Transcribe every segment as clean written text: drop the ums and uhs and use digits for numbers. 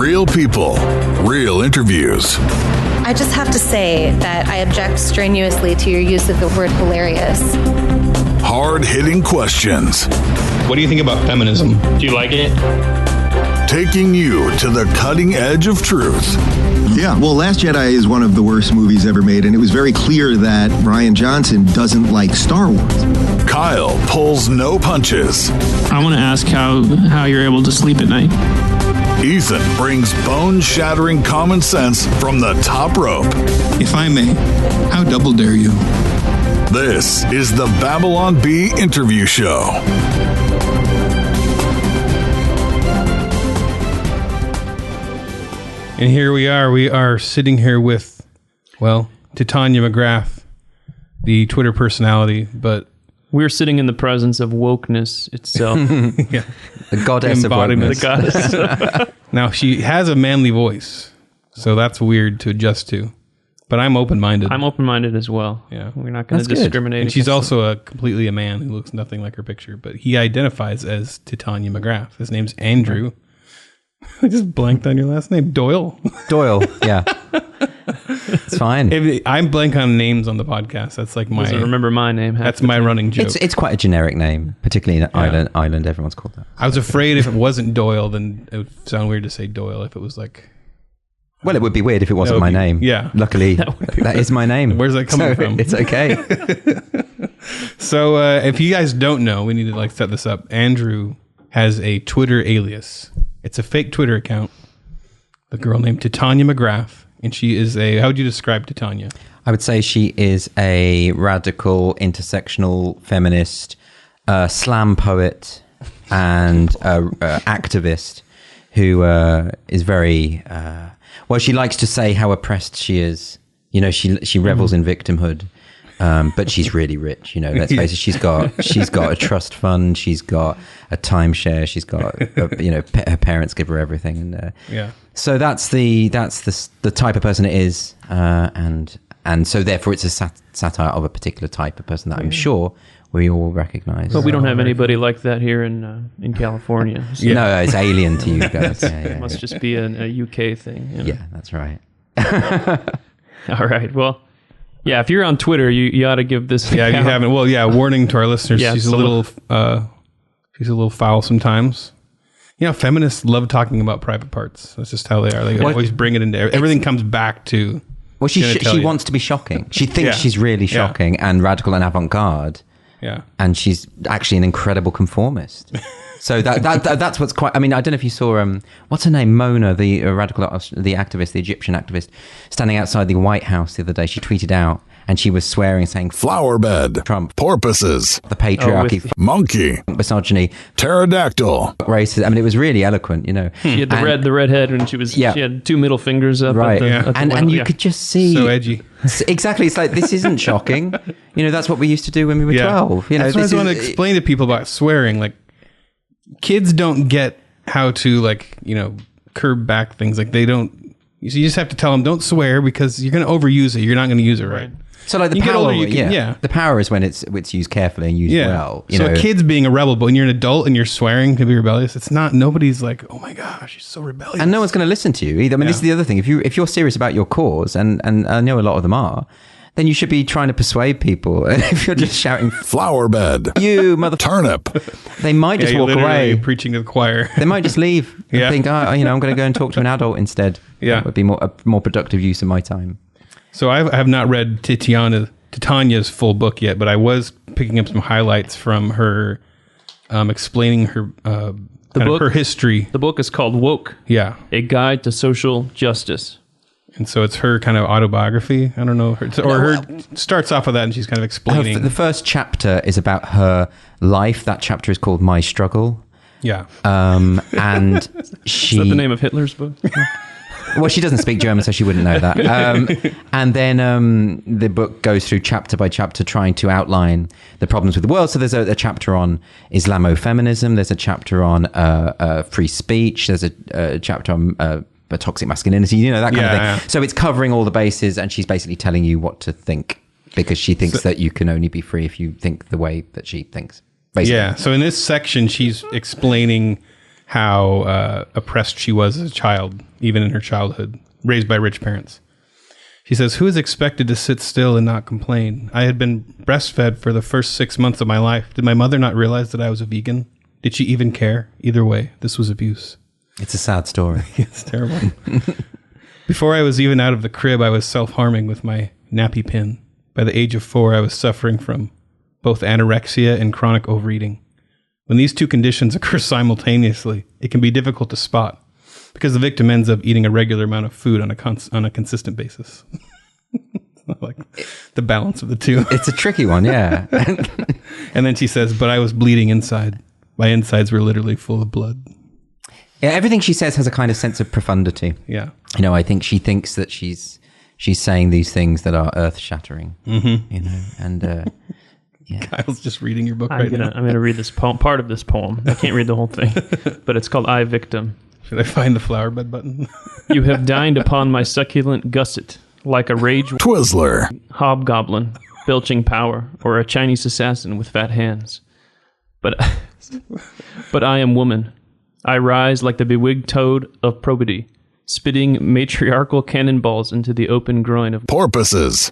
Real people, real interviews. I just have to say that I object strenuously to your use of the word hilarious. Hard-hitting questions. What do you think about feminism? Do you like it? Taking you to the cutting edge of truth. Yeah, well, Last Jedi is one of the worst movies ever made, and it was very clear that Rian Johnson doesn't like Star Wars. Kyle pulls no punches. I want to ask how you're able to sleep at night. Ethan brings bone-shattering common sense from the top rope. If I may, how double dare you? This is the Babylon Bee Interview Show. And here we are. We are sitting here with, well, Titania McGrath, the Twitter personality, but we're sitting in the presence of wokeness itself. yeah, the goddess of wokeness. The goddess. Now, she has a manly voice, so that's weird to adjust to. But I'm open-minded. I'm open-minded as well. Yeah. We're not going to discriminate. And she's also completely a man who looks nothing like her picture, but he identifies as Titania McGrath. His name's Andrew. I just blanked on your last name. Doyle? Doyle, yeah. It's fine. I'm blank on names on the podcast. That's like my... Doesn't remember my name. That's my running joke. It's quite a generic name, particularly in Ireland. Everyone's called that. I was afraid if it wasn't Doyle, then it would sound weird to say Doyle if it was like... Well, it would be weird if it wasn't my name. Yeah. Luckily, that is my name. Where's that coming from? It's okay. So if you guys don't know, we need to like set this up. Andrew has a Twitter alias. It's a fake Twitter account. The girl named Titania McGrath. And she is how would you describe Titania? I would say she is a radical, intersectional, feminist, slam poet, and activist who is very... well, she likes to say how oppressed she is. You know, she revels in victimhood. But she's really rich, you know. Let's face it. She's got a trust fund. She's got a timeshare. She's got, her parents give her everything, and So that's the type of person it is, and so therefore it's a satire of a particular type of person that I'm sure we all recognize. But we don't have anybody like that here in California. So. Yeah. No, it's alien to you guys. It must just be a UK thing. You know? Yeah, that's right. All right. Well. Yeah, if you're on Twitter, you ought to give this. Yeah, you haven't. Well, yeah, warning to our listeners. Yeah, she's a little foul sometimes. You know, feminists love talking about private parts. That's just how they are. They always bring it into everything. Comes back to. Well, she wants to be shocking. She thinks she's really shocking and radical and avant-garde. Yeah, and she's actually an incredible conformist. So that's what's quite... I mean, I don't know if you saw... what's her name? Mona, the radical... the activist, the Egyptian activist, standing outside the White House the other day. She tweeted out and she was swearing, saying... Flower bed. Trump. Porpoises. The patriarchy. Monkey. Misogyny. Pterodactyl. Racism. I mean, it was really eloquent, you know. She had the red head and she had two middle fingers up. Right. And you could just see... So edgy. Exactly. It's like, this isn't shocking. You know, that's what we used to do when we were 12. You know, that's what I just want to explain to people about swearing. Like, kids don't get how to, like, you know, curb back things. Like, they don't... You just have to tell them, don't swear, because you're going to overuse it. You're not going to use it right. So, like, the power... The power is when it's used carefully and used well. You know? A kid's being a rebel, but when you're an adult and you're swearing to be rebellious, it's not... Nobody's like, oh my gosh, she's so rebellious. And no one's going to listen to you either. I mean, this is the other thing. If you're serious about your cause, and I know a lot of them are... then you should be trying to persuade people. If you're just shouting, flower bed, you mother turnip, they might just walk away. Preaching to the choir. They might just leave and think, I'm going to go and talk to an adult instead. Yeah, that would be a more productive use of my time. So I have not read Titania's full book yet, but I was picking up some highlights from her, explaining her her history. The book is called Woke. Yeah, A Guide to Social Justice. And so it's her kind of autobiography. I don't know. Starts off with that and she's kind of explaining. The first chapter is about her life. That chapter is called My Struggle. Yeah. And she... Is that the name of Hitler's book? Well, she doesn't speak German, so she wouldn't know that. And then the book goes through chapter by chapter trying to outline the problems with the world. So there's a chapter on Islamofeminism. There's a chapter on free speech. There's a chapter on... toxic masculinity, you know, that kind of thing. Yeah. So it's covering all the bases, and she's basically telling you what to think, because she thinks that you can only be free if you think the way that she thinks. Basically. Yeah. So in this section, she's explaining how oppressed she was as a child, even in her childhood, raised by rich parents. She says, "Who is expected to sit still and not complain? I had been breastfed for the first 6 months of my life. Did my mother not realize that I was a vegan? Did she even care? Either way, this was abuse." It's a sad story. It's terrible. "Before I was even out of the crib, I was self-harming with my nappy pin. By the age of 4, I was suffering from both anorexia and chronic overeating. When these two conditions occur simultaneously, it can be difficult to spot because the victim ends up eating a regular amount of food on a consistent basis." Like the balance of the two. It's a tricky one, yeah. And then she says, "But I was bleeding inside. My insides were literally full of blood." Yeah, everything she says has a kind of sense of profundity. Yeah. You know, I think she thinks that she's saying these things that are earth-shattering. Mm-hmm. You know, and yeah. Kyle's just reading your book right now. I'm gonna read this poem, part of this poem. I can't read the whole thing, but it's called "I Victim." Should I find the flower bed button? "You have dined upon my succulent gusset, like a rage Twizzler. hobgoblin, belching power, or a Chinese assassin with fat hands. But I am woman. I rise like the bewigged toad of probity, spitting matriarchal cannonballs into the open groin of Porpoises.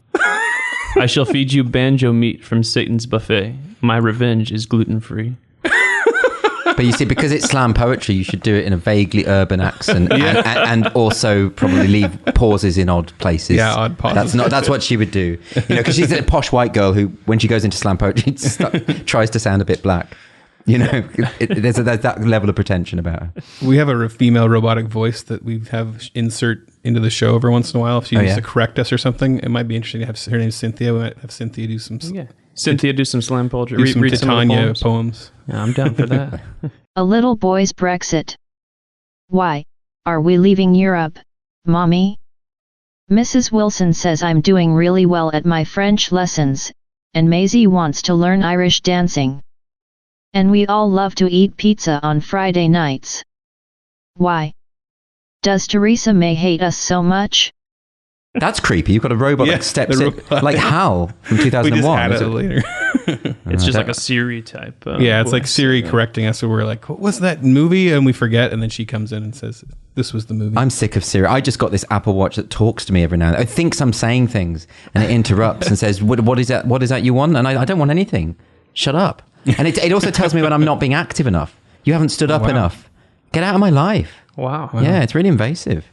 I shall feed you banjo meat from Satan's buffet. My revenge is gluten-free." But you see, because it's slam poetry, you should do it in a vaguely urban accent, and also probably leave pauses in odd places. Yeah, odd pauses. That's what she would do. You know, because she's a posh white girl who, when she goes into slam poetry, tries to sound a bit black. You know, there's that level of pretension about her. We have a female robotic voice that we have insert into the show every once in a while. If she needs to correct us or something, it might be interesting to have her name's Cynthia. We might have Cynthia do some. Yeah, Cynthia do some slam poetry. Do some read Titania some poems. Yeah, I'm down for that. A little boy's Brexit. Why are we leaving Europe, Mommy? Mrs. Wilson says I'm doing really well at my French lessons, and Maisie wants to learn Irish dancing. And we all love to eat pizza on Friday nights. Why does Theresa May hate us so much? That's creepy. You've got a robot that steps in, like Hal from 2001. We just add it later. It's just like a Siri type. Yeah, it's like Siri correcting us. So we're like, "What was that movie?" And we forget. And then she comes in and says, "This was the movie." I'm sick of Siri. I just got this Apple Watch that talks to me every now and then. It thinks I'm saying things, and it interrupts and says, what is that? What is that you want? And I don't want anything. Shut up. And it also tells me when I'm not being active enough. You haven't stood up enough. Get out of my life. Wow. Yeah, it's really invasive.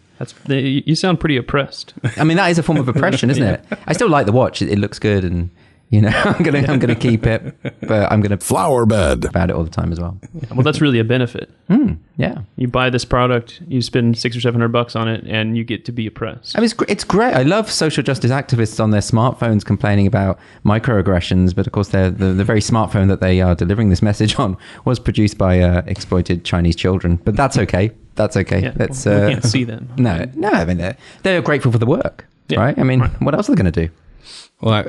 You sound pretty oppressed. I mean, that is a form of oppression, isn't it? I still like the watch. It looks good, and you know, I'm gonna keep it, but I'm gonna Flower bed. about it all the time as well. Well, that's really a benefit. Yeah. You buy this product, you spend $600 or $700 on it, and you get to be oppressed. I mean, it's great. I love social justice activists on their smartphones complaining about microaggressions, but of course, the very smartphone that they are delivering this message on was produced by exploited Chinese children. But that's okay. That's okay. Yeah, That's, we can't see them. No. I mean, they're grateful for the work, right? I mean, what else are they going to do? Well,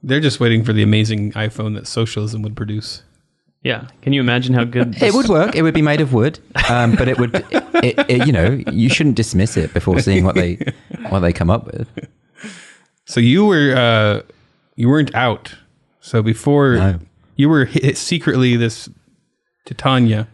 they're just waiting for the amazing iPhone that socialism would produce. Yeah. Can you imagine how good It would work. It would be made of wood, but it would. You know, you shouldn't dismiss it before seeing what they come up with. So you weren't out. So before you were secretly this Titania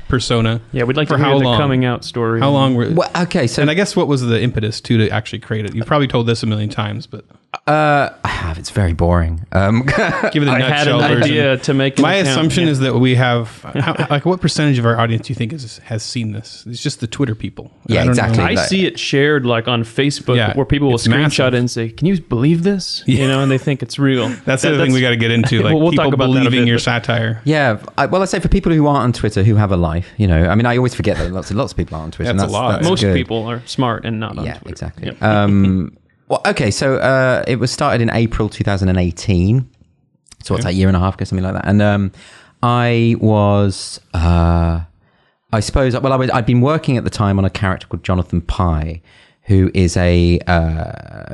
persona. Yeah, we'd like for to hear how the long? coming out story. How long were? Well, okay, so And I guess what was the impetus to actually create it? You've probably told this a million times, but I have. It's very boring. give it a I had nutshell an version. idea to make an My account. assumption is that we have like what percentage of our audience do you think has seen this? It's just the Twitter people. Yeah, I don't exactly. know. I see it shared like on Facebook Yeah, where people will it's screenshot massive. it and say, "Can you believe this?" You know, and they think it's real. That's the other thing we got to get into, like We'll people talk about that a believing bit, your but- satire. Yeah, I say for people who aren't on Twitter, who have a life, you know, I mean, I always forget that lots of people are on Twitter. and That's a lot. Most good. people are smart and not on Yeah, Twitter. exactly. Yep. Well, okay, so it was started in April 2018. So what's that, year and a half ago, something like that. And I was, I suppose, well, I'd been working at the time on a character called Jonathan Pye, who is a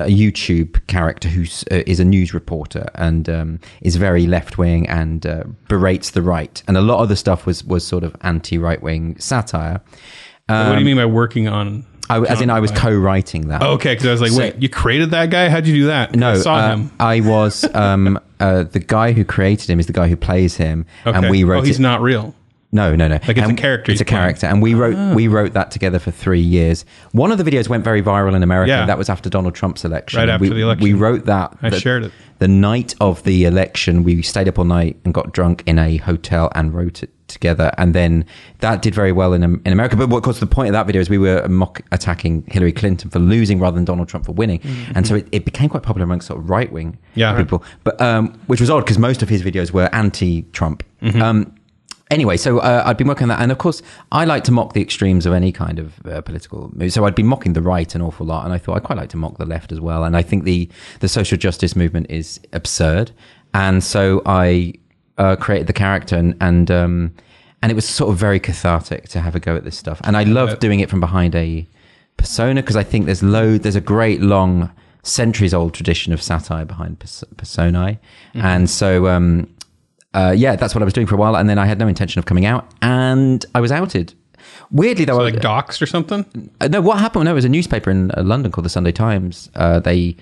YouTube character who is a news reporter and is very left-wing and berates the right. And a lot of the stuff was sort of anti-right-wing satire. What do you mean by working on? I was co-writing that. Oh, okay, because I was like, So- wait, you created that guy? How'd you do that? No, I saw him. I was the guy who created him is the guy who plays him, Okay. and we wrote he's it. not real. No. Like it's a character. It's a character, and we wrote that together for 3 years. One of the videos went very viral in America. Yeah. That was after Donald Trump's election. Right after the election. We wrote that. I shared it. The night of the election, we stayed up all night and got drunk in a hotel and wrote it together. And then that did very well in America. But of course, the point of that video is we were attacking Hillary Clinton for losing rather than Donald Trump for winning. Mm-hmm. And so it became quite popular amongst sort of right-wing people. But which was odd because most of his videos were anti-Trump. Mm-hmm. Anyway, so I'd been working on that. And of course, I like to mock the extremes of any kind of political move. So I'd been mocking the right an awful lot. And I thought I'd quite like to mock the left as well. And I think the social justice movement is absurd. And so I created the character and it was sort of very cathartic to have a go at this stuff. And I love doing it from behind a persona because I think there's a great long centuries-old tradition of satire behind personae. Mm-hmm. And so... that's what I was doing for a while, and then I had no intention of coming out, and I was outed. Weirdly, though, like doxed or something. No, what happened? No, it was a newspaper in London called the Sunday Times. They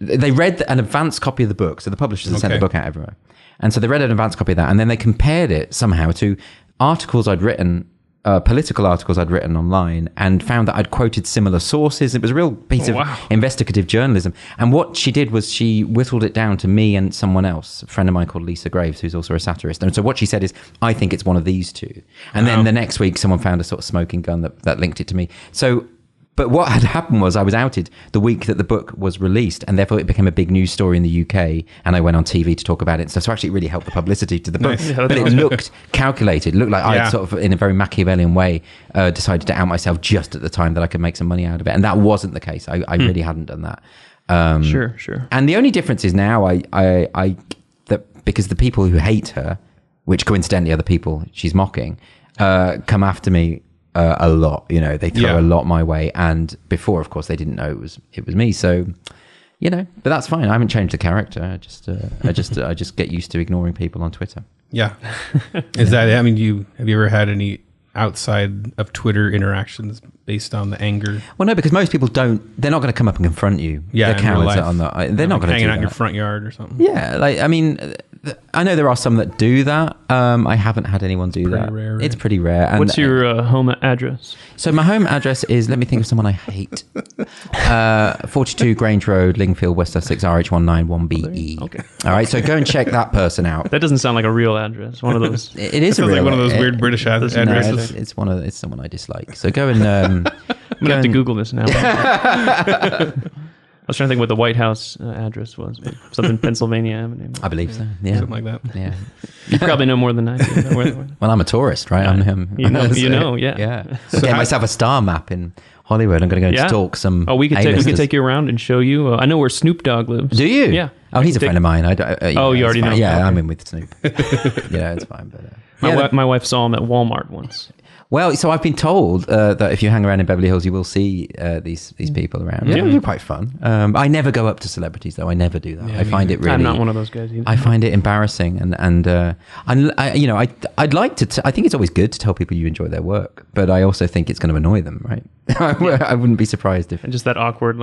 read an advanced copy of the book, so the publishers had sent the book out everywhere, and so they read an advanced copy of that, and then they compared it somehow to articles I'd written. Political articles I'd written online and found that I'd quoted similar sources. It was a real piece of investigative journalism. And what she did was she whittled it down to me and someone else, a friend of mine called Lisa Graves, who's also a satirist. And so what she said is, I think it's one of these two. And then the next week, someone found a sort of smoking gun that linked it to me. But what had happened was I was outed the week that the book was released, and therefore it became a big news story in the UK, and I went on TV to talk about it. So actually it really helped the publicity to the book. Nice. But it looked calculated. It looked like I had sort of, in a very Machiavellian way, decided to out myself just at the time that I could make some money out of it. And that wasn't the case. I really hadn't done that. Sure. And the only difference is now that because the people who hate her, which coincidentally are the people she's mocking, come after me a lot. They throw a lot my way, and before, of course, they didn't know it was me. So, but that's fine. I haven't changed the character. I just get used to ignoring people on Twitter. Yeah, is that? I mean, have you ever had any outside of Twitter interactions based on the anger? Well, no, because most people don't. They're not going to come up and confront you. Yeah, they're cowards on that. They're not going to hanging do out that in your front yard or something. Yeah, I know there are some that do that. I haven't had anyone do that. Rare, right? It's pretty rare. And what's your home address? So my home address is, let me think of someone I hate. 42 Grange Road, Lingfield, West Sussex, RH191BE. Okay. All right, so go and check that person out. That doesn't sound like a real address. One of those. It is like one of those weird British addresses. No, it's someone I dislike. So go and... I'm going to have to Google this now. I was trying to think what the White House address was. Something Pennsilvania Avenue. I believe so. Yeah. Something like that. Yeah. You probably know more than I do. Well, I'm a tourist, right? You know, yeah. Yeah. So get myself a star map in Hollywood. I'm going to go and stalk some. Oh, we could take you around and show you. I know where Snoop Dogg lives. Do you? Yeah. Oh, he's a friend of mine. You already know. Yeah, I'm in with Snoop. Yeah, it's fine. But my wife saw him at Walmart once. Well, so I've been told that if you hang around in Beverly Hills, you will see these people around. Yeah, they're quite fun. I never go up to celebrities, though. I never do that. I find it really. I'm not one of those guys either. I find it embarrassing, and I'd like to. I think it's always good to tell people you enjoy their work, but I also think it's going to annoy them, right? I wouldn't be surprised if. And just that awkward,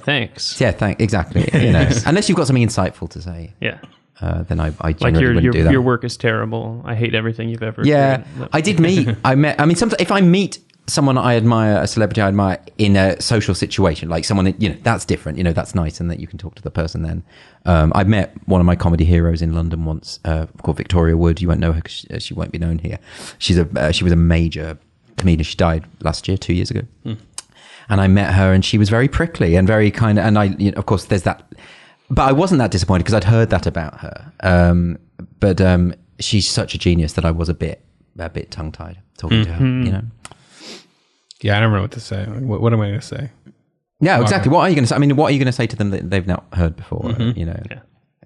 thanks. Yeah, exactly. Unless you've got something insightful to say. Yeah. Then I generally wouldn't do that. Your work is terrible. I hate everything you've ever done. I did meet. Sometimes if I meet someone I admire, a celebrity I admire, in a social situation, like someone, that's different. That's nice, and that you can talk to the person then. I met one of my comedy heroes in London once, called Victoria Wood. You won't know her because she won't be known here. She was a major comedian. She died last year, 2 years ago. And I met her, and she was very prickly and very kind of, and of course, there's that. But I wasn't that disappointed because I'd heard that about her. But she's such a genius that I was a bit tongue-tied talking to her. Yeah, I don't know what to say. What am I going to say? Yeah, exactly. What are you going to say? I mean, what are you going to say to them that they've not heard before? Yeah.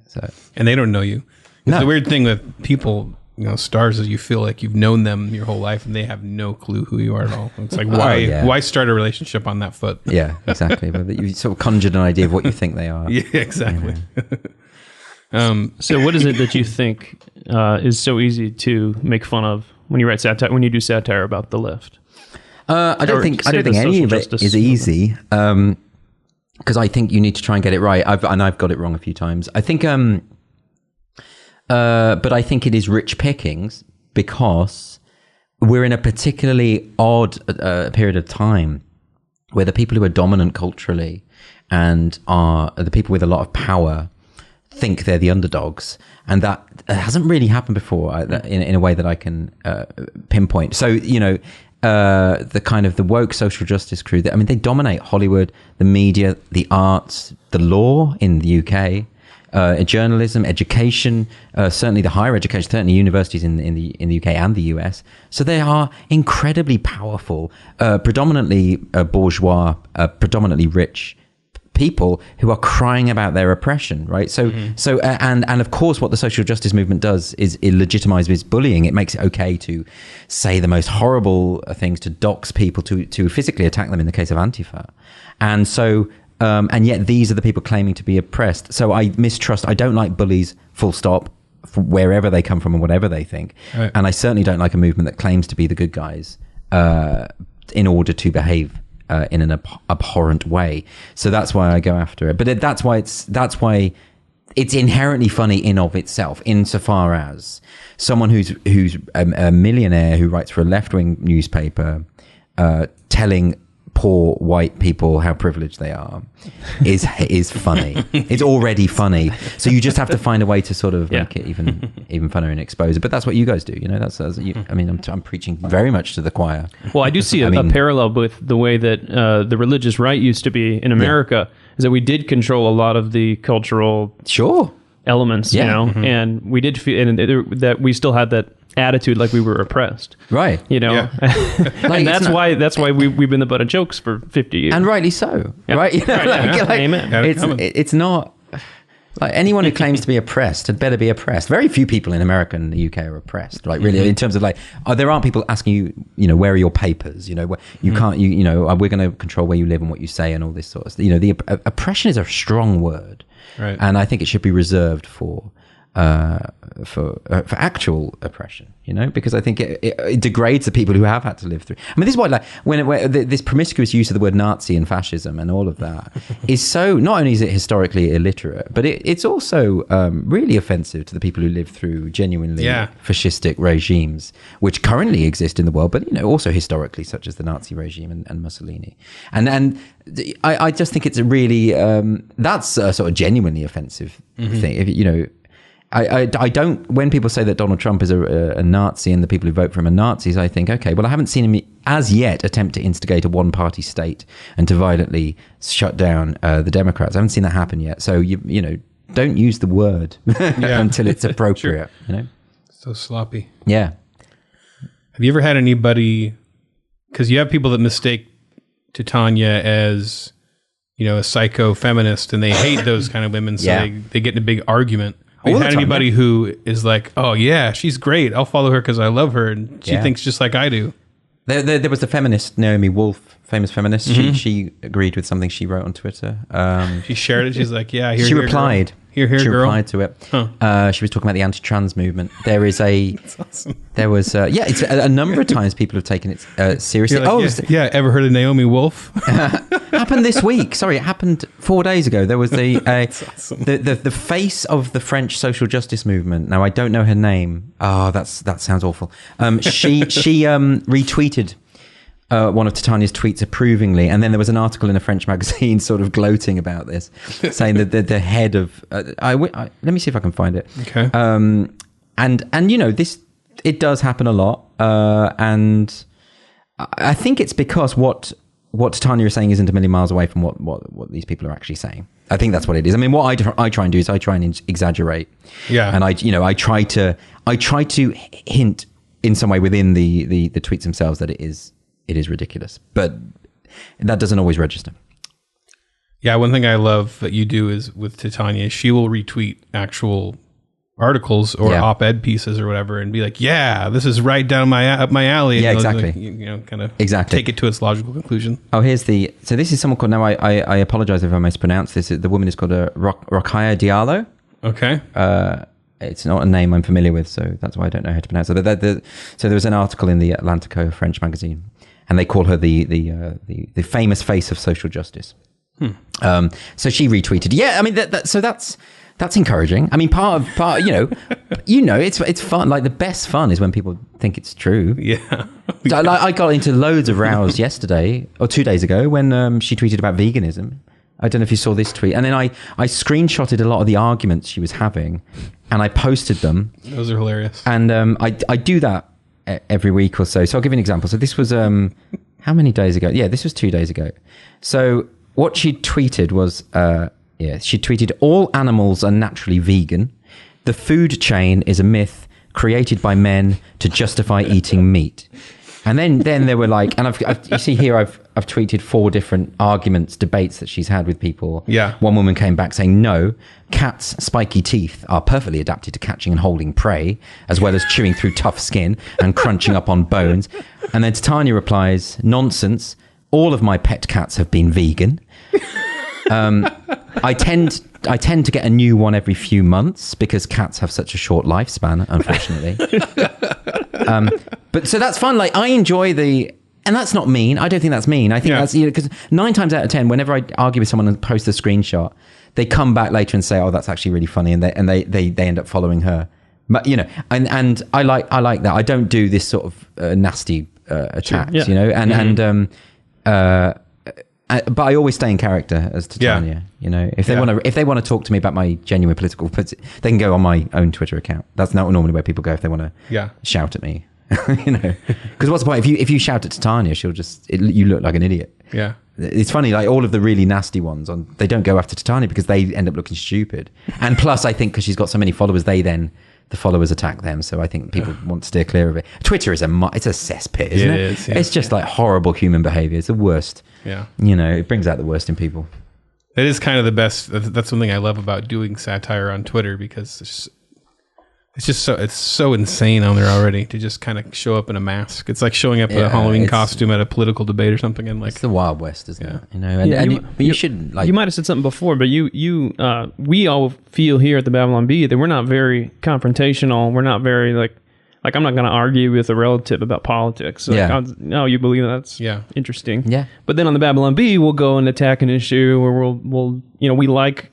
So, and they don't know you. It's the weird thing with people. Stars is you feel like you've known them your whole life and they have no clue who you are at all. It's like, why start a relationship on that foot? Yeah, exactly. But you sort of conjured an idea of what you think they are. Yeah, exactly. So what is it that you think is so easy to make fun of when you write satire, when you do satire about the left? I don't think any of it is easy. Because I think you need to try and get it right. I've got it wrong a few times. I think, but I think it is rich pickings because we're in a particularly odd period of time where the people who are dominant culturally and are the people with a lot of power think they're the underdogs, and that hasn't really happened before in a way that I can pinpoint. So the kind of the woke social justice crew, I mean, they dominate Hollywood, the media, the arts, the law in the UK, journalism, education, certainly the higher education, certainly universities in the UK and the US. So they are incredibly powerful, predominantly bourgeois, predominantly rich people who are crying about their oppression, right? So and of course what the social justice movement does is it legitimizes bullying. It makes it okay to say the most horrible things, to dox people, to physically attack them in the case of Antifa. And so and yet these are the people claiming to be oppressed. So I don't like bullies, full stop, from wherever they come from and whatever they think. Right. And I certainly don't like a movement that claims to be the good guys in order to behave in an abhorrent way. So that's why I go after it. But that's why it's inherently funny in of itself, insofar as someone who's a millionaire who writes for a left-wing newspaper telling poor white people how privileged they are is funny. It's already funny. So you just have to find a way to sort of make it even funnier and expose it. But that's what you guys do. I mean, I'm preaching very much to the choir. Well, I do see a parallel with the way that the religious right used to be in America, is that we did control a lot of the cultural elements, and we did feel that we still had that attitude like we were oppressed, right? And that's why we've been the butt of jokes for 50 years, and rightly so, right? Amen. It's not like anyone who claims to be oppressed had better be oppressed. Very few people in America and the UK are oppressed, like really, in terms of there aren't people asking you, where are your papers? You can't, we're going to control where you live and what you say and all this sort of stuff. The oppression is a strong word, right? And I think it should be reserved for actual oppression, because I think it degrades the people who have had to live through. I mean, this is why, when this promiscuous use of the word Nazi and fascism and all of that is so. Not only is it historically illiterate, but it's also really offensive to the people who live through genuinely fascistic regimes, which currently exist in the world, but also historically, such as the Nazi regime and Mussolini. And I just think it's a really that's a sort of genuinely offensive thing. I don't, when people say that Donald Trump is a Nazi and the people who vote for him are Nazis, I think, okay, well, I haven't seen him as yet attempt to instigate a one-party state and to violently shut down the Democrats. I haven't seen that happen yet. So, don't use the word until it's appropriate, So sloppy. Yeah. Have you ever had anybody, because you have people that mistake Titania as, a psycho feminist, and they hate those kind of women, so they get in a big argument. Have you had anybody who is like, oh yeah, she's great, I'll follow her because I love her, and she thinks just like I do? There was the feminist Naomi Wolf, famous feminist. Mm-hmm. She agreed with something she wrote on Twitter. She shared it. She's like, yeah, she replied. Girl. Here, she girl. replied to it. Huh. She was talking about the anti-trans movement. There is That's awesome. There was it's a number of times people have taken it seriously. Like, ever heard of Naomi Wolf? Happened this week. Sorry, it happened 4 days ago. There was awesome. the face of the French social justice movement. Now I don't know her name. Oh, that sounds awful. She retweeted one of Titania's tweets approvingly, and then there was an article in a French magazine sort of gloating about this, saying that the head of let me see if I can find it. Okay. And this, it does happen a lot, and I think it's because what Titania is saying isn't a million miles away from what these people are actually saying. I think that's what it is. I mean, what I try and do is I try and exaggerate. Yeah. And I try to hint in some way within the tweets themselves that it is ridiculous, but that doesn't always register. Yeah, one thing I love that you do is with Titania, she will retweet actual articles or op-ed pieces or whatever and be like, yeah, this is right down up my alley. Yeah, and exactly. Kind of exactly take it to its logical conclusion. Oh, so this is someone called, now I apologize if I mispronounce this. The woman is called Rokhaya Diallo. Okay. It's not a name I'm familiar with, so that's why I don't know how to pronounce it. So there was an article in the Atlantico French magazine, and they call her the famous face of social justice. So she retweeted. Yeah, I mean, that's That's encouraging. I mean, part, it's fun. Like the best fun is when people think it's true. Yeah. So, I got into loads of rows yesterday or 2 days ago when she tweeted about veganism. I don't know if you saw this tweet. And then I screenshotted a lot of the arguments she was having and I posted them. Those are hilarious. And I do that every week or so. So I'll give you an example. So this was, how many days ago? Yeah, this was 2 days ago. So what she tweeted was, she tweeted, all animals are naturally vegan. The food chain is a myth created by men to justify eating meat. And then there were like, and you see here, I've tweeted 4 different arguments, debates that she's had with people. Yeah. One woman came back saying, no, cats' spiky teeth are perfectly adapted to catching and holding prey, as well as chewing through tough skin and crunching up on bones. And then Titania replies, nonsense. All of my pet cats have been vegan. I tend to get a new one every few months because cats have such a short lifespan, unfortunately. But so that's fun. Like I enjoy and that's not mean. I don't think that's mean. I think that's, because 9 times out of 10, whenever I argue with someone and post a screenshot, they come back later and say, "Oh, that's actually really funny," and they end up following her. But and I like that. I don't do this sort of nasty attacks, but I always stay in character as Titania. If they want to talk to me about my genuine political, they can go on my own Twitter account. That's not normally where people go if they want to shout at me. Because what's the point if you shout at Titania, you look like an idiot. Yeah, it's funny. Like all of the really nasty ones, they don't go after Titania because they end up looking stupid. And plus, I think because she's got so many followers, the followers attack them. So I think people want to steer clear of it. Twitter is it's a cesspit, isn't it? It is, yeah. It's just like horrible human behavior. It's the worst. Yeah. It brings out the worst in people. It is kind of the best. That's something I love about doing satire on Twitter because it's so insane on there already to just kind of show up in a mask. It's like showing up in a Halloween costume at a political debate or something. And like it's the Wild West, isn't it? You should like. You might have said something before, but we all feel here at the Babylon Bee that we're not very confrontational. We're not very like I'm not going to argue with a relative about politics. No, you believe that's interesting. Yeah. But then on the Babylon Bee, we'll go and attack an issue where we'll we like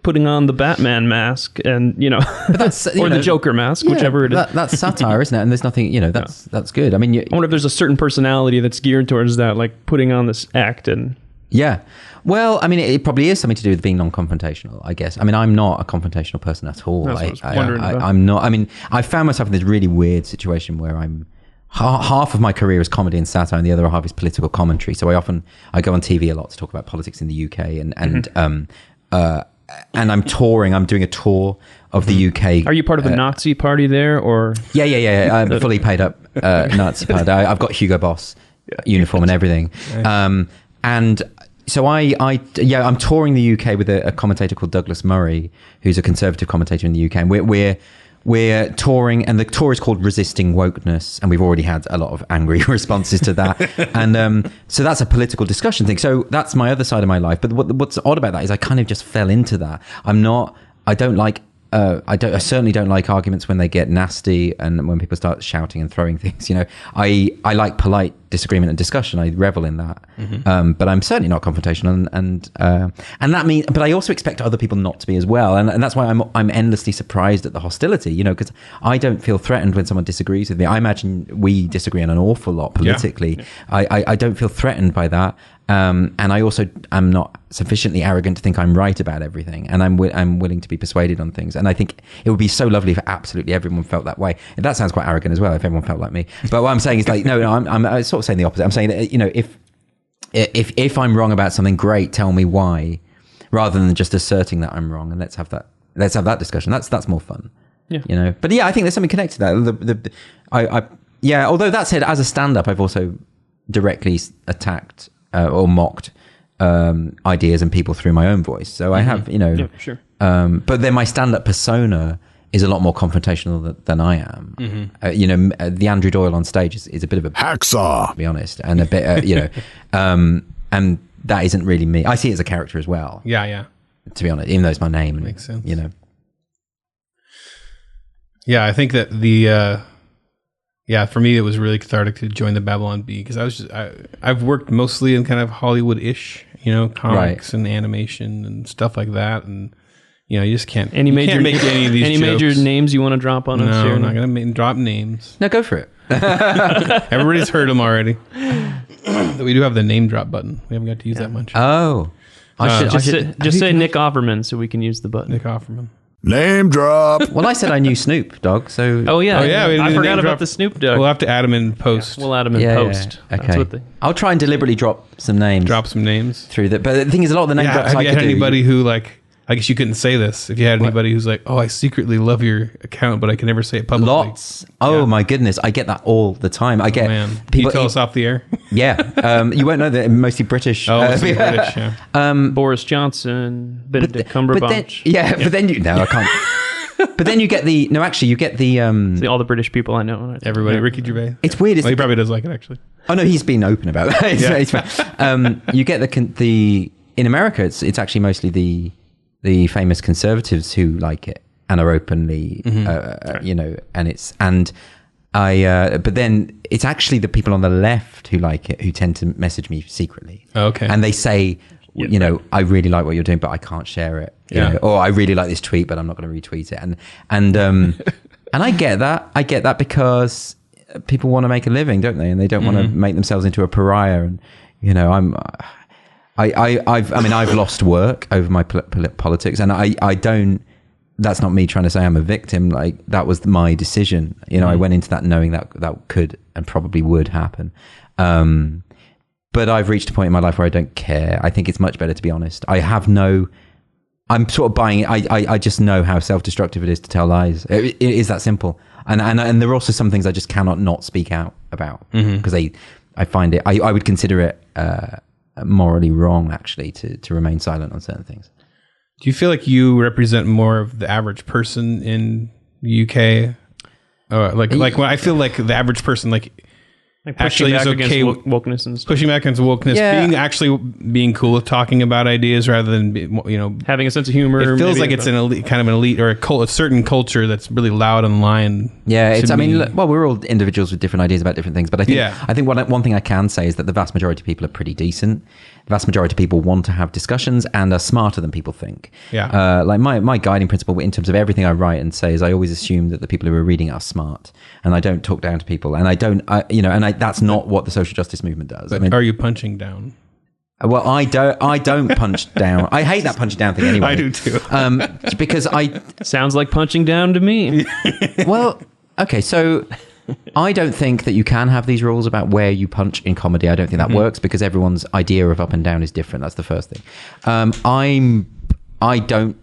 putting on the Batman mask and but that's, or the Joker mask, whichever it is. That's satire, isn't it? And there's nothing that's good. I mean, I wonder if there's a certain personality that's geared towards that, like putting on this act and. Yeah. Well, I mean, it probably is something to do with being non-confrontational, I guess. I mean, I'm not a confrontational person at all. That's what I was wondering about. I'm not. I mean, I found myself in this really weird situation where I'm half of my career is comedy and satire, and the other half is political commentary. So I go on TV a lot to talk about politics in the UK, and I'm touring. I'm doing a tour of the UK. Are you part of the Nazi party there, or? Yeah. I'm fully paid up Nazi party. I've got Hugo Boss uniform and everything. Nice. And so I'm touring the UK with a commentator called Douglas Murray, who's a conservative commentator in the UK. And we're touring, and the tour is called Resisting Wokeness, and we've already had a lot of angry responses to that. And so that's a political discussion thing. So that's my other side of my life. But what's odd about that is I kind of just fell into that. I certainly don't like arguments when they get nasty and when people start shouting and throwing things. I like polite disagreement and discussion. I revel in that. Mm-hmm. But I'm certainly not confrontational, and that means. But I also expect other people not to be as well, and that's why I'm endlessly surprised at the hostility. Because I don't feel threatened when someone disagrees with me. I imagine we disagree on an awful lot politically. Yeah. I don't feel threatened by that. And I also am not sufficiently arrogant to think I'm right about everything, and I'm willing to be persuaded on things. And I think it would be so lovely if absolutely everyone felt that way. And that sounds quite arrogant as well, if everyone felt like me. But what I'm saying is like, no, I'm sort of saying the opposite. I'm saying that, if I'm wrong about something, great, tell me why, rather than just asserting that I'm wrong. And let's have that discussion. That's more fun. Yeah. But yeah, I think there's something connected to that. Although that said, as a stand-up, I've also directly attacked or mocked ideas and people through my own voice. So I have, sure. But then my stand-up persona is a lot more confrontational than I am. Mm-hmm. The Andrew Doyle on stage is a bit of a hacksaw, to be honest, and a bit, and that isn't really me. I see it as a character as well. Yeah. To be honest, even though it's my name, and, makes sense. Yeah, I think that for me, it was really cathartic to join the Babylon Bee because I've worked mostly in kind of Hollywood-ish, comics and animation and stuff like that. And, you just can't. Any you major can't make any of these any jokes. major names you want to drop on us No, here? I'm not gonna drop names. No, go for it. Everybody's heard them already. We do have the name drop button. We haven't got to use that much. Oh. Just say Nick Offerman so we can use the button. Nick Offerman. Name drop. Well, I said I knew Snoop Dogg, so... Oh, yeah. Oh, yeah, we I did forgot name about drop. the Snoop Dogg. We'll have to add them in post. We'll add them in post. Okay. That's what they... I'll try and deliberately drop some names. Drop some names. Through that. But the thing is, a lot of the name drops Have I you could had do... anybody who I guess you couldn't say this. If you had anybody who's like, oh, I secretly love your account, but I can never say it publicly. Lots. Oh, my goodness. I get that all the time. I get Man. Can people... you tell us off the air? Yeah. You won't know that. Mostly British. Oh, it's British, yeah. Boris Johnson, Benedict Cumberbatch. But then you... No, I can't... But then you get the... No, actually, you get the... all the British people I know. Everybody. Ricky Gervais. It's weird. Well, he probably does like it, actually. Oh, no, he's been open about that. It's fine. You get the... In America, it's actually mostly the famous conservatives who like it and are openly, and it's... But then it's actually the people on the left who like it, who tend to message me secretly. Okay. And they say... I really like what you're doing, but I can't share it. You know? Or I really like this tweet, but I'm not going to retweet it. And I get that. I get that because people want to make a living, don't they? And they don't want to make themselves into a pariah. And I've lost work over my politics, and I don't. That's not me trying to say I'm a victim. Like, that was my decision. I went into that knowing that could and probably would happen. But I've reached a point in my life where I don't care. I think it's much better to be honest. I'm sort of buying it. I just know how self-destructive it is to tell lies. It is that simple. And there are also some things I just cannot not speak out about because I find it, I would consider it morally wrong actually to remain silent on certain things. Do you feel like you represent more of the average person in the UK? Like when I feel like the average person, like pushing actually back is okay against wokeness and stuff. pushing back against wokeness, being cool with talking about ideas rather than having a sense of humor. It feels like it's an elite, kind of an elite or a certain culture that's really loud online. Yeah, we're all individuals with different ideas about different things, but I think one thing I can say is that the vast majority of people are pretty decent. The vast majority of people want to have discussions and are smarter than people think. Yeah. Like my guiding principle in terms of everything I write and say is I always assume that the people who are reading are smart, and I don't talk down to people, and that's not what the social justice movement does. But are you punching down? Well, I don't punch down. I hate that punching down thing anyway. I do too. Because sounds like punching down to me. Well, okay, so I don't think that you can have these rules about where you punch in comedy. I don't think that works because everyone's idea of up and down is different. That's the first thing. I don't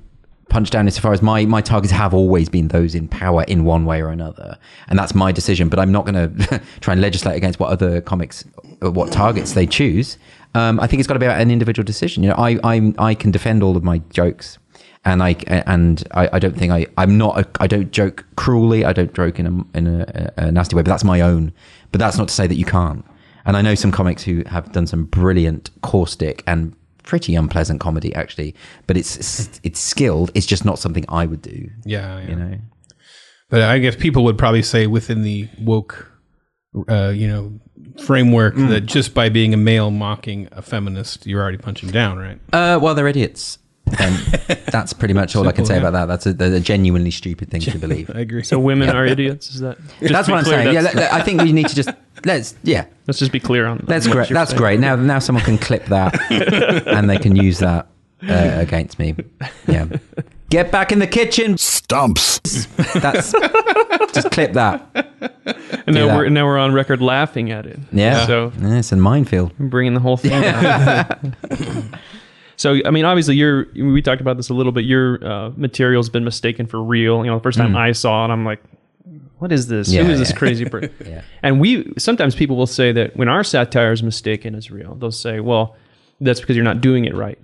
punch down insofar as my targets have always been those in power in one way or another, and that's my decision. But I'm not going to try and legislate against what other comics, what targets they choose. I think it's got to be an individual decision. I can defend all of my jokes, and I don't think I don't joke cruelly. I don't joke in a nasty way, but that's my own. But that's not to say that you can't. And I know some comics who have done some brilliant caustic and pretty unpleasant comedy actually, but it's skilled. It's just not something I would do. Yeah. But I guess people would probably say within the woke, framework that just by being a male mocking a feminist, you're already punching down, right? Well, they're idiots. And that's pretty much all I can say about that. That's a genuinely stupid thing to believe. I agree. So women are idiots? Is that? That's what I'm saying. I think we need to just let's just be clear on that. That's great. Now someone can clip that and they can use that against me. Yeah. Get back in the kitchen. Stumps. That's just clip that. And now we're on record laughing at it. Yeah. So it's a minefield. Bringing the whole thing down. So, I mean, obviously, we talked about this a little bit. Your material's been mistaken for real. The first time I saw it, I'm like, what is this? Who is this crazy person? And sometimes people will say that when our satire is mistaken as real, they'll say, well, that's because you're not doing it right.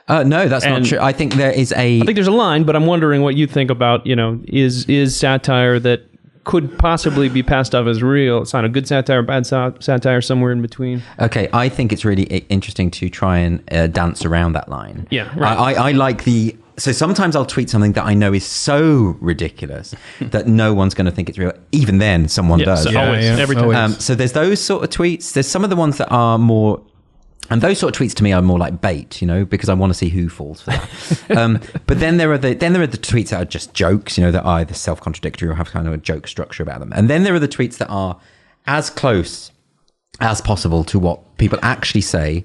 No, that's not true. I think there's a line, but I'm wondering what you think about, is satire that could possibly be passed off as real. It's not a good satire, bad satire, somewhere in between. Okay, I think it's really interesting to try and dance around that line. Yeah, right. I like so sometimes I'll tweet something that I know is so ridiculous that no one's going to think it's real. Even then, someone does. So always, every time. So there's those sort of tweets. There's some of the ones that are more And those sort of tweets to me are more like bait, because I want to see who falls for that. But then there are the tweets that are just jokes, that are either self-contradictory or have kind of a joke structure about them. And then there are the tweets that are as close as possible to what people actually say.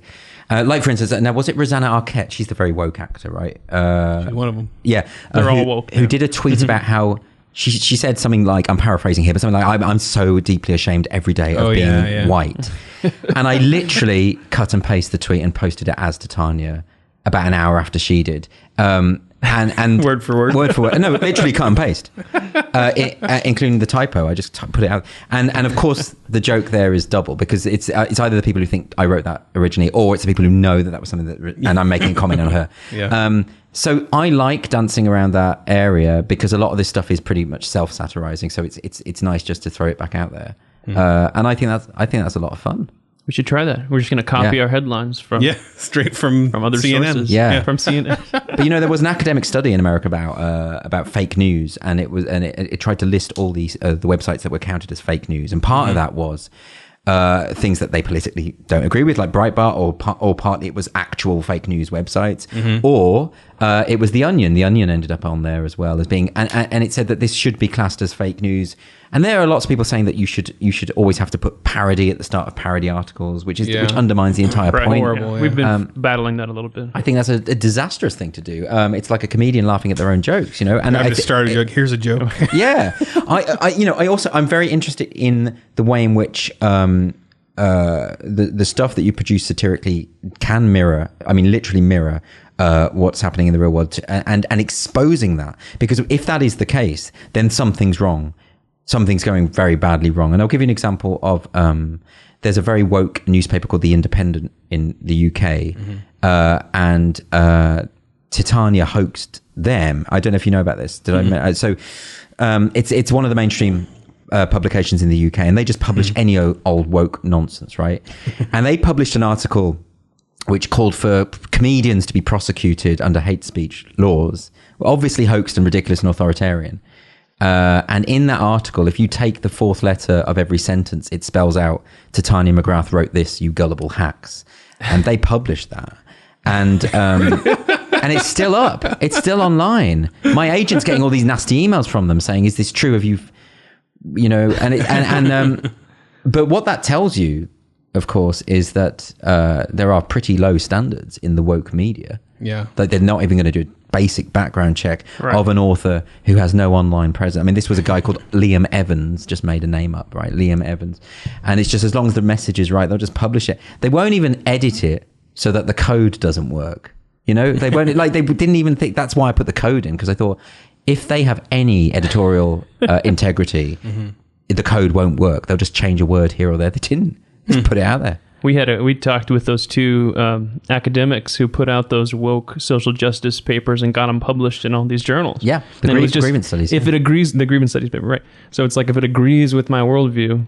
Like, for instance, now was it Rosanna Arquette? She's the very woke actor, right? She's one of them. Yeah. They're all woke. Who did a tweet about how she said something like, I'm paraphrasing here, but something like, I'm so deeply ashamed every day of being white. And I literally cut and pasted the tweet and posted it as Titania about an hour after she did. And word for word. No, literally cut and paste, including the typo. I just put it out. And of course, the joke there is double, because it's either the people who think I wrote that originally, or it's the people who know that was something that, and I'm making a comment on her. Yeah. So I like dancing around that area because a lot of this stuff is pretty much self-satirizing. So it's nice just to throw it back out there. And I think that's a lot of fun. We should try that. We're just going to copy our headlines from straight from other CNN. sources. Yeah, from CNN. But there was an academic study in America about fake news, and it tried to list all these the websites that were counted as fake news, and part of that was things that they politically don't agree with, like Breitbart, or partly it was actual fake news websites, or it was The Onion. The Onion ended up on there as well as being, and it said that this should be classed as fake news. And there are lots of people saying that you should always have to put parody at the start of parody articles, which undermines the entire point. Horrible, We've been battling that a little bit. I think that's a disastrous thing to do. It's like a comedian laughing at their own jokes, And I just started a joke. Here's a joke. Yeah, I'm very interested in the way in which the stuff that you produce satirically can literally mirror what's happening in the real world, and exposing that, because if that is the case, then something's wrong. Something's going very badly wrong. And I'll give you an example of, there's a very woke newspaper called The Independent in the UK, and Titania hoaxed them. I don't know if you know about this. It's one of the mainstream publications in the UK, and they just publish any old woke nonsense, right? And they published an article which called for comedians to be prosecuted under hate speech laws, obviously hoaxed and ridiculous and authoritarian. And in that article, if you take the fourth letter of every sentence, it spells out, Titania McGrath wrote this, you gullible hacks. And they published that. And it's still up. It's still online. My agent's getting all these nasty emails from them saying, is this true? Have you, but what that tells you, of course, is that there are pretty low standards in the woke media. Yeah. Like they're not even going to do a basic background check of an author who has no online presence. I mean, this was a guy called Liam Evans, just made a name up, right? Liam Evans. And it's just, as long as the message is right, they'll just publish it. They won't even edit it so that the code doesn't work. They won't, they didn't even think, that's why I put the code in, because I thought, if they have any editorial integrity, the code won't work. They'll just change a word here or there. They didn't. Just put it out there. We talked with those two academics who put out those woke social justice papers and got them published in all these journals. Yeah, grievance studies. If it agrees, the grievance studies paper, right? So it's like, if it agrees with my worldview,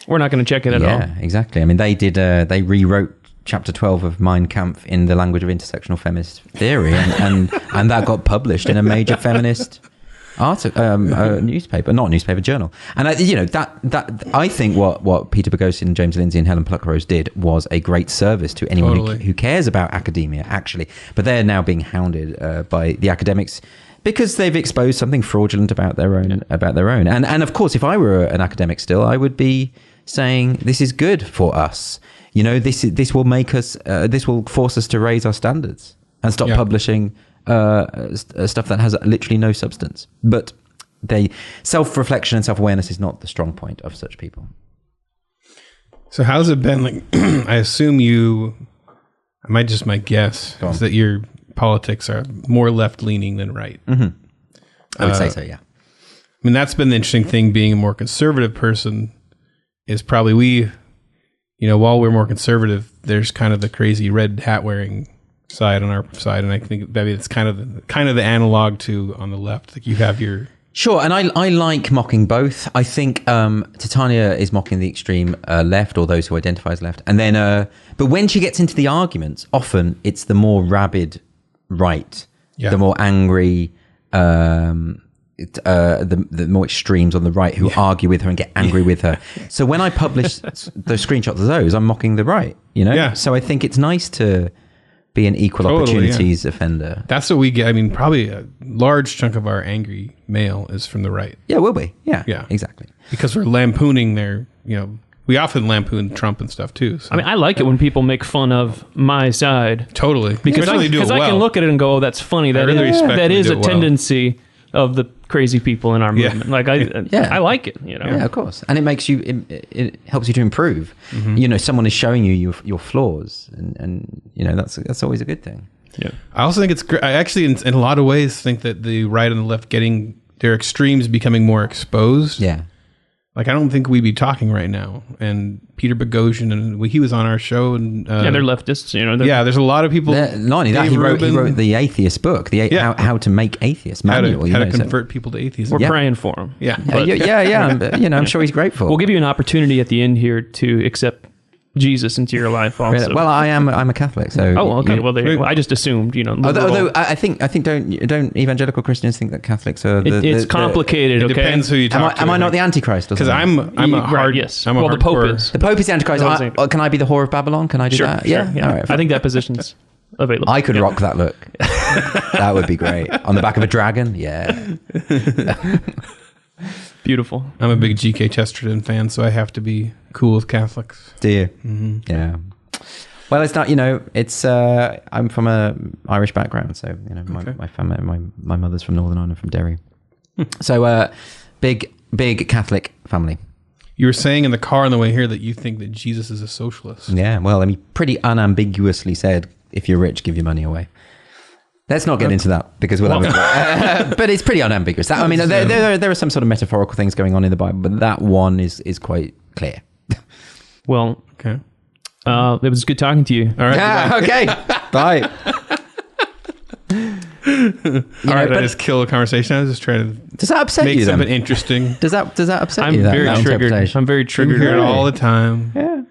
we're not going to check it at all. Yeah, exactly. I mean, they did. They rewrote Chapter 12 of Mein Kampf in the language of intersectional feminist theory, and that got published in a major feminist journal. And I think what Peter Boghossian, James Lindsay, and Helen Pluckrose did was a great service to anyone who cares about academia, actually. But they're now being hounded by the academics because they've exposed something fraudulent about their own. And of course, if I were an academic still, I would be saying this is good for us. This will make us. This will force us to raise our standards and stop publishing stuff that has literally no substance. But self-reflection and self-awareness is not the strong point of such people. So how's it been? Like, I assume my guess is that your politics are more left-leaning than right. I would say so, yeah. I mean, that's been the interesting thing, being a more conservative person, is probably while we're more conservative, there's kind of the crazy red hat wearing side on our side, and I think maybe it's kind of the analog to on the left. Like, you have your Sure, and I like mocking both. I think Titania is mocking the extreme left, or those who identify as left, and then but when she gets into the arguments, often it's the more rabid right, the more angry, the more extremes on the right who argue with her and get angry with her. So when I publish those screenshots of those, I'm mocking the right, Yeah. So I think it's nice to be an equal opportunities offender. That's what we get. I mean, probably a large chunk of our angry mail is from the right. Yeah, will be. Yeah, exactly. Because we're lampooning their, we often lampoon Trump and stuff too. So. I mean, I like it when people make fun of my side. Totally. Because I can look at it and go, oh, that's funny. That really respect that when is they a do it well. tendency of the crazy people in our movement. Like I like it, Yeah, of course. And it makes you, it helps you to improve. Someone is showing you your flaws, and that's always a good thing. Yeah. I also think it's great. I actually, in a lot of ways, think that the right and the left getting their extremes becoming more exposed. Yeah. Like, I don't think we'd be talking right now. And Peter Boghossian, and he was on our show. And they're leftists. There's a lot of people. Not only that, he wrote the atheist book, how to make atheists manual. How to convert people to atheism. We're praying for him. Yeah. I'm sure he's grateful. We'll give you an opportunity at the end here to accept Jesus into your life also. Well, I'm a Catholic, so. Oh, okay. Well, I just assumed, Although I think don't evangelical Christians think that Catholics are it's complicated. It depends who you talk to. Am I not the Antichrist? Because I'm a hard. Yes. I'm a the Pope hardcore- is. The Pope is the Antichrist. Can I be the whore of Babylon? Can I do that? Sure. All right. I think that position's available. I could rock that look. That would be great. On the back of a dragon? Yeah. Beautiful. I'm a big G.K. Chesterton fan, so I have to be cool with Catholics. Do you? Mm-hmm. Yeah. Well, it's not, it's, I'm from a Irish background. So, my family, my mother's from Northern Ireland, from Derry. So, big Catholic family. You were saying in the car on the way here that you think that Jesus is a socialist. Yeah. Well, he pretty unambiguously said, if you're rich, give your money away. Let's not get into that because we'll have but it's pretty unambiguous. There are some sort of metaphorical things going on in the Bible, but that one is quite clear. Well, okay. It was good talking to you. All right. Yeah, okay. Bye. All right, I just kill the conversation. I was just trying to does that upset make you, something interesting. Does that upset I'm you? Very triggered. I'm very triggered. Hear it all the time. Yeah.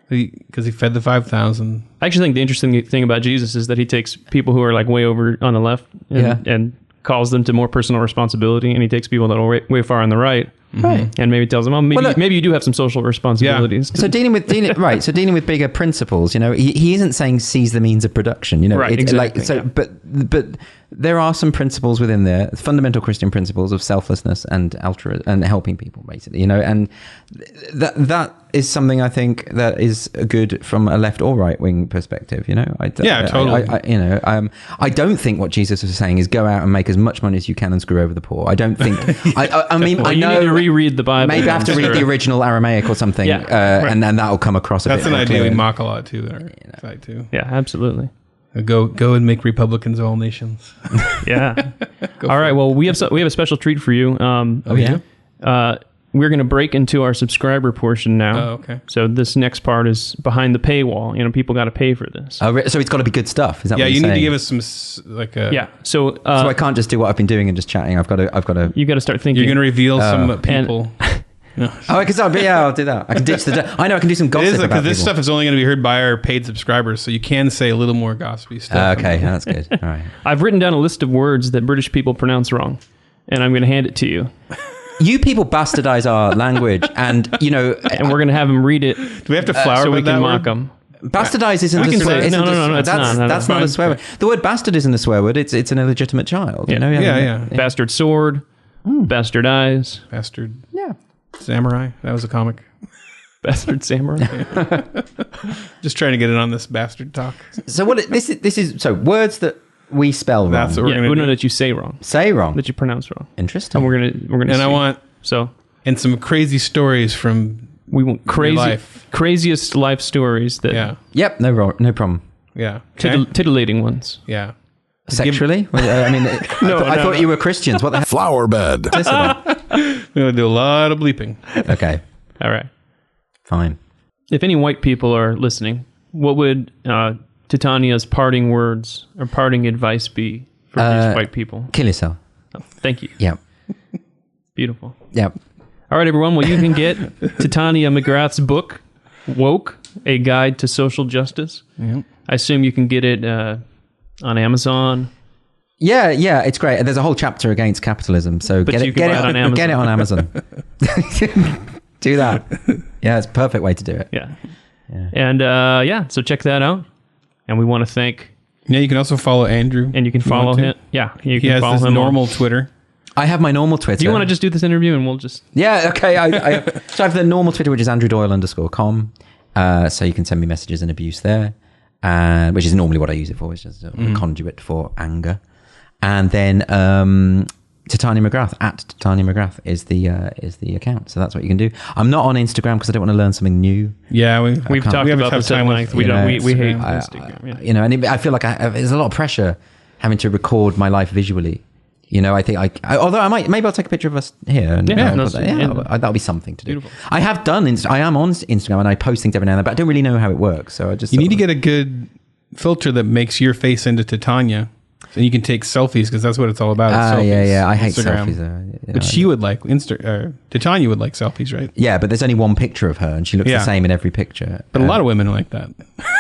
Because he fed the 5,000. I actually think the interesting thing about Jesus is that he takes people who are like way over on the left and calls them to more personal responsibility, and he takes people that are way far on the right, and maybe tells them, maybe you do have some social responsibilities. So dealing with bigger principles, he isn't saying seize the means of production, right? Exactly. But there are some principles within there, fundamental Christian principles of selflessness and altruism and helping people, basically, and that is something I think that is good from a left or right wing perspective. Totally. I don't think what Jesus was saying is go out and make as much money as you can and screw over the poor. I don't think. I mean, well, I know. You need to reread the Bible. Maybe I have to read the original Aramaic or something, and then that'll come across a bit. That's an idea we mock a lot too. Side too. Yeah, absolutely. Go and make Republicans all nations. Yeah. All right. Well, we have a special treat for you. We're going to break into our subscriber portion now. Oh, okay. So this next part is behind the paywall. People got to pay for this. So it's got to be good stuff. Is that what you're you saying? need to give us some Yeah. So I can't just do what I've been doing and just chatting. I've got to. You got to start thinking. You're going to reveal some people. I'll do that. I can ditch I know I can do some gossip about because this people. stuff is only going to be heard by our paid subscribers, so you can say a little more gossipy stuff. Okay, that's good. All right. I've written down a list of words that British people pronounce wrong, and I'm going to hand it to you. You people bastardize our language, and and we're going to have them read it. Do we have to flower so we can mock word? them? Bastardize isn't we can say no, it's not. That's not a swear word. The word bastard isn't a swear word. It's an illegitimate child. Yeah. Bastard sword. Bastard eyes. Bastard. Yeah. Samurai. That was a comic. Bastard samurai. Just trying to get it on this bastard talk. So this is words that we spell wrong. That's what we're going to do. That you say wrong. Say wrong. That you pronounce wrong. Interesting. And we're gonna. And I want and some crazy stories from craziest life stories that. Yeah. Yep. No problem. Yeah. Okay. Titillating ones. Yeah. Sexually? I mean, I thought you were Christians. What the hell? Flower bed. We're going to do a lot of bleeping. Okay. All right. Fine. If any white people are listening, what would Titania's parting words or parting advice be for these white people? Kill yourself. Oh, thank you. Yeah. Beautiful. Yeah. All right, everyone. Well, you can get Titania McGrath's book, Woke, A Guide to Social Justice. Yep. I assume you can get it on Amazon. Yeah, it's great. There's a whole chapter against capitalism, so But get you it, can get buy it, it on Amazon. get it on Amazon. Do that. Yeah, it's a perfect way to do it. Yeah. And so check that out. And we want to thank. Yeah, you can also follow Andrew. And you can follow him. Yeah, you He can has follow this him normal on. Twitter. I have my normal Twitter. Do you want to just do this interview and we'll just. Yeah, okay. So I have the normal Twitter, which is andrewdoyle_com. So you can send me messages and abuse there, which is normally what I use it for. It's just a conduit for anger. And then Titania McGrath, @Titania McGrath is the account. So that's what you can do. I'm not on Instagram because I don't want to learn something new. Yeah, we've talked about this at length. We hate Instagram. Yeah. And I feel like there's a lot of pressure having to record my life visually. I think although maybe I'll take a picture of us here. And, that'll be something to do. Beautiful. I have done. I am on Instagram and I post things every now and then, but I don't really know how it works. So I just you need to get a good filter that makes your face into Titania, so you can take selfies because that's what it's all about. Selfies, I hate Instagram. selfies. But she would like Titania would like selfies, right? Yeah, but there's only one picture of her, and she looks the same in every picture. But a lot of women are like that.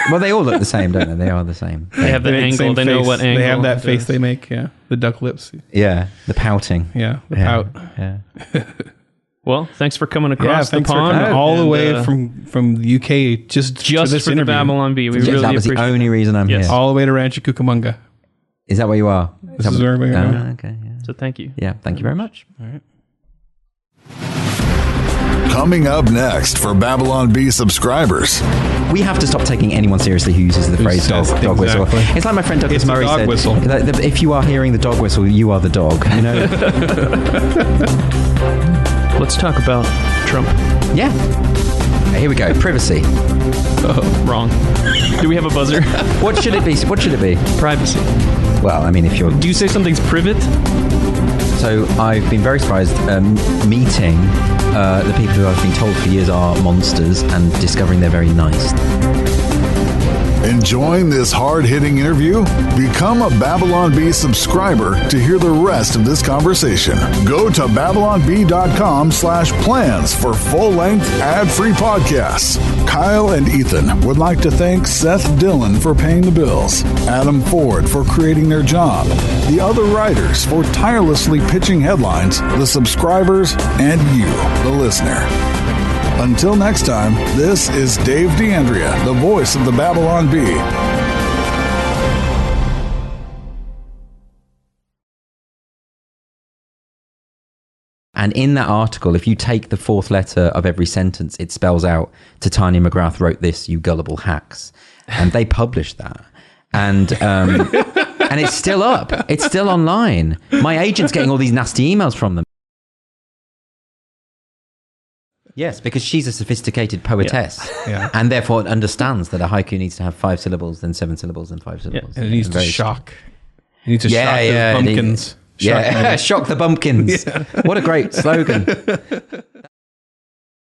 Well, they all look the same, don't they? They are the same. They have the angle. They know what angle. They have that face they make. Yeah, the duck lips. Yeah, the pouting. Yeah, the pout. Yeah. Well, thanks for coming across the thanks pond. for coming all the way from the UK just for this for interview. the Babylon Bee. We really that was the appreciate only reason I'm here. All the way to Rancho Cucamonga. Is that where you are? This is where we are. Okay. Yeah. So thank you. Yeah. Thank you very much. All right. Coming up next for Babylon Bee subscribers. We have to stop taking anyone seriously who uses the phrase dog whistle. Exactly. It's like my friend Douglas It's a Murray dog said. whistle. That if you are hearing the dog whistle, you are the dog. Let's talk about Trump. Yeah. Here we go. Privacy. Oh, wrong. Do we have a buzzer? What should it be? Privacy. Well, I mean, if you're... Do you say something's privet? So I've been very surprised meeting the people who I've been told for years are monsters and discovering they're very nice. Enjoying this hard-hitting interview? Become a Babylon Bee subscriber to hear the rest of this conversation. Go to babylonbee.com/plans for full-length, ad-free podcasts. Kyle and Ethan would like to thank Seth Dillon for paying the bills, Adam Ford for creating their job, the other writers for tirelessly pitching headlines, the subscribers, and you, the listener. Until next time, this is Dave DeAndrea, the voice of the Babylon Bee. And in that article, if you take the fourth letter of every sentence, it spells out, Titania McGrath wrote this, you gullible hacks. And they published that. And and it's still up. It's still online. My agent's getting all these nasty emails from them. Yes, because she's a sophisticated poetess, and therefore understands that a haiku needs to have 5 syllables, then 7 syllables, then 5 syllables. And it needs to shock. It needs to shock those bumpkins. Shock the bumpkins. What a great slogan.